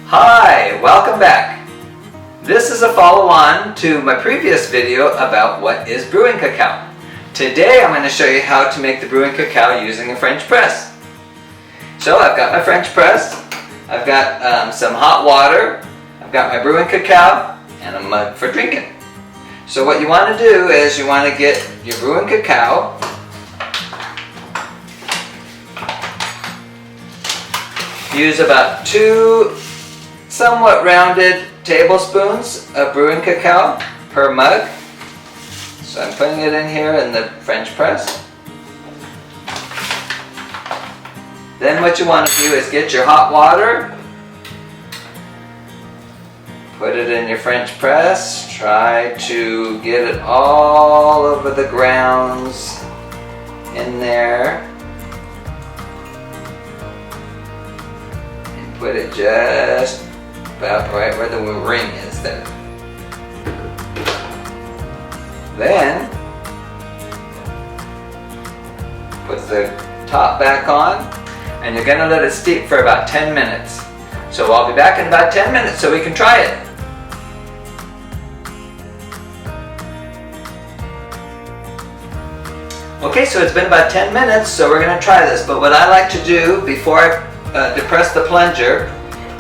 Hi, welcome back. This is a follow-on to my previous video about what is brewing cacao. Today I'm going to show you how to make the brewing cacao using a French press. So I've got my French press, I've got some hot water, I've got my brewing cacao, and a mug for drinking. So what you want to do is you want to get your brewing cacao. Use about 2 somewhat rounded tablespoons of brewing cacao per mug. So I'm putting it in here in the French press. Then what you want to do is get your hot water, put it in your French press, try to get it all over the grounds in there, and put it just about right where the ring is there. Then put the top back on, and you're going to let it steep for about 10 minutes. So I'll be back in about 10 minutes so we can try it. Okay, so it's been about 10 minutes, so we're going to try this. But what I like to do before I depress the plunger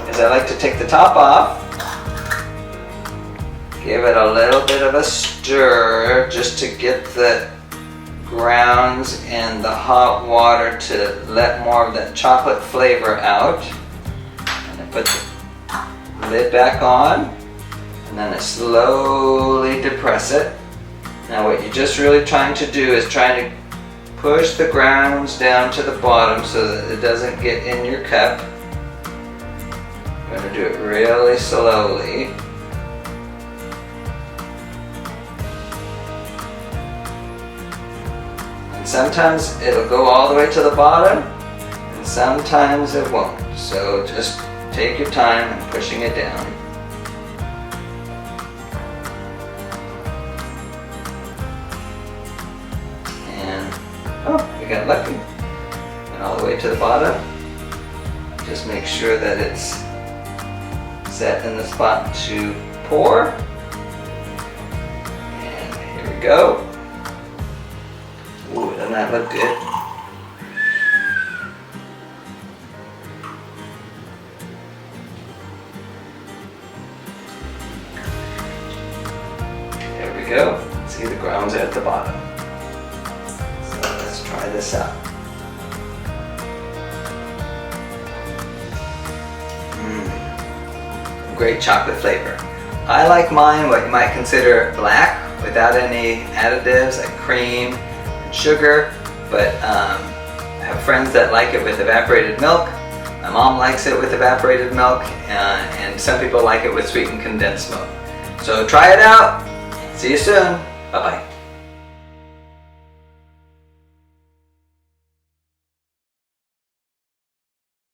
is I like to take the top off, give it a little bit of a stir just to get the grounds and the hot water to let more of that chocolate flavor out. And I put the lid back on, and then I slowly depress it. Now what you're just really trying to do is trying to push the grounds down to the bottom so that it doesn't get in your cup. You're going to do it really slowly. And sometimes it'll go all the way to the bottom, and sometimes it won't. So just take your time in pushing it down. And oh, we got lucky. And all the way to the bottom. Just make sure that it's set in the spot to pour. And here we go. Ooh, doesn't that look good? There we go. See, the grounds are at the bottom. So let's try this out. Great chocolate flavor. I like mine what you might consider black, without any additives like cream and sugar, but I have friends that like it with evaporated milk. My mom likes it with evaporated milk, and some people like it with sweetened condensed milk. So try it out. See you soon. Bye-bye.